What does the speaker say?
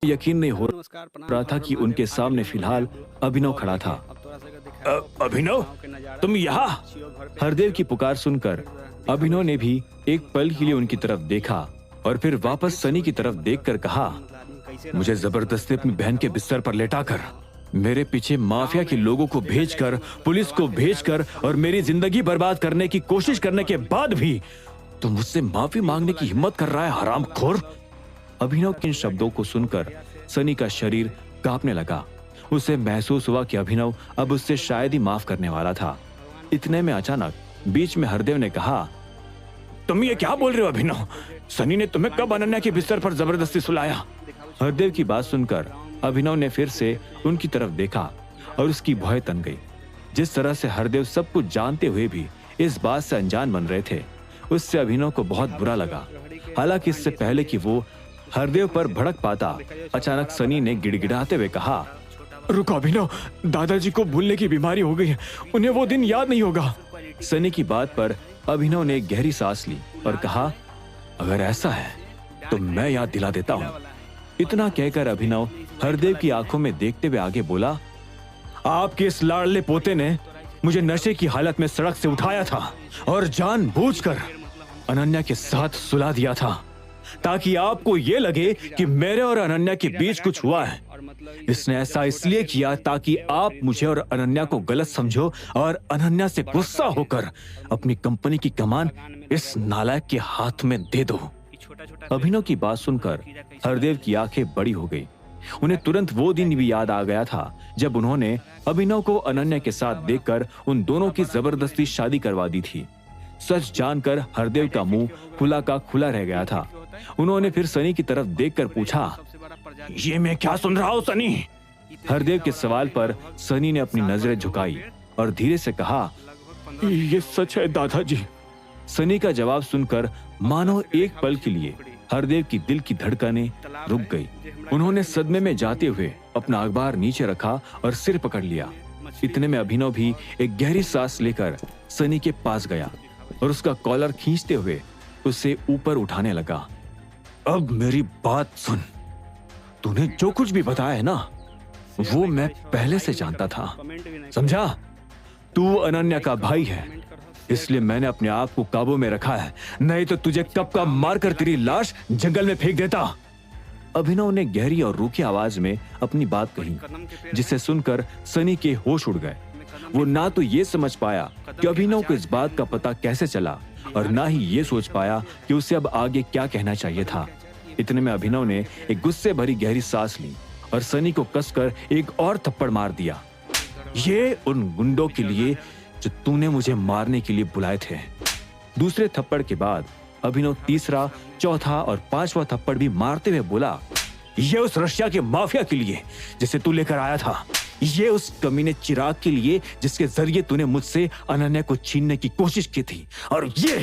यकीन नहीं हो रहा था कि उनके सामने फिलहाल अभिनव खड़ा था। अभिनव, तुम यहाँ? हरदेव की पुकार सुनकर अभिनव ने भी एक पल के लिए उनकी तरफ देखा और फिर वापस सनी की तरफ देखकर कहा, मुझे जबरदस्ती अपनी बहन के बिस्तर पर लेटाकर, मेरे पीछे माफिया के लोगों को भेजकर, पुलिस को भेजकर और मेरी जिंदगी बर्बाद करने की कोशिश करने के बाद भी तुम मुझसे माफी मांगने की हिम्मत कर रहा है, हरामखोर। अभिनव के इन शब्दों को सुनकर सनी का शरीर कांपने लगा। उसे महसूस हुआ कि अभिनव अब उससे शायद ही माफ करने वाला था। इतने में अचानक बीच में हरदेव ने कहा, तुम ये क्या बोल रहे हो अभिनव? सनी ने तुम्हें कब अनन्या के बिस्तर पर जबरदस्ती सुलाया? हरदेव की बात सुनकर अभिनव ने फिर से उनकी तरफ देखा और उसकी भौहें तन गई। जिस तरह से हरदेव सब कुछ जानते हुए भी इस बात से अनजान बन रहे थे, उससे अभिनव को बहुत बुरा लगा। हालांकि इससे पहले कि वो हरदेव पर भड़क पाता, अचानक सनी ने गिड़गिड़ाते हुए कहा, रुको अभिनव, दादाजी को भूलने की बीमारी हो गई है, उन्हें वो दिन याद नहीं होगा। सनी की बात पर अभिनव ने एक गहरी सांस ली और कहा, अगर ऐसा है तो मैं याद दिला देता हूँ। इतना कहकर अभिनव हरदेव की आंखों में देखते हुए आगे बोला, आपके इस लाडले पोते ने मुझे नशे की हालत में सड़क से उठाया था और जानबूझकर अनन्या के साथ सुला दिया था, ताकि आपको ये लगे कि मेरे और अनन्या के बीच कुछ हुआ है। इसने ऐसा इसलिए किया ताकि आप मुझे और अनन्या को गलत समझो और अनन्या से गुस्सा होकर अपनी कंपनी की कमान इस नालायक के हाथ में दे दो। अभिनव की बात सुनकर हरदेव की आंखें बड़ी हो गई। उन्हें तुरंत वो दिन भी याद आ गया था जब उन्होंने अभिनव को अनन्या के साथ देखकर उन दोनों की जबरदस्ती शादी करवा दी थी। सच जानकर हरदेव का मुंह खुला का खुला रह गया था। उन्होंने फिर सनी की तरफ देखकर पूछा, ये मैं क्या सुन रहा हूँ सनी? हरदेव के सवाल पर सनी ने अपनी नजरें झुकाई और धीरे से कहा, ये सच है दादाजी। सनी का जवाब सुनकर मानो एक पल के लिए हरदेव की दिल की धड़कनें रुक गई। उन्होंने सदमे में जाते हुए अपना अखबार नीचे रखा और सिर पकड़ लिया। इतने में अभिनव भी एक गहरी सांस लेकर सनी के पास गया और उसका कॉलर खींचते हुए उसे ऊपर उठाने लगा। अब मेरी बात सुन, तूने जो कुछ भी बताया है ना, वो मैं पहले से जानता था, समझा? तू अनन्या का भाई है, इसलिए मैंने अपने आप को काबू में रखा है, नहीं तो तुझे कब का मारकर तेरी लाश जंगल में फेंक देता। अभिनव ने गहरी और रूखी आवाज में अपनी बात कही, जिसे सुनकर सनी के होश उड़ गए। वो ना तो ये समझ पाया कि अभिनव को इस बात का पता कैसे चला और ना ही ये सोच पाया कि उसे अब आगे क्या कहना चाहिए था। इतने में अभिनव ने एक गुस्से भरी गहरी सांस ली और सनी को कसकर एक और थप्पड़ मार दिया। ये उन गुंडों के लिए जो तूने मुझे मारने के लिए बुलाए थे। दूसरे थप्पड़ के बाद अभिनव तीसरा, चौथा और पांचवा थप्पड़ भी मारते हुए बोला, ये उस रशिया के माफिया के लिए जिसे तू लेकर आया था, ये उस कमीने चिराग के लिए जिसके जरिए तूने मुझसे अनन्या को छीनने की कोशिश की थी, और ये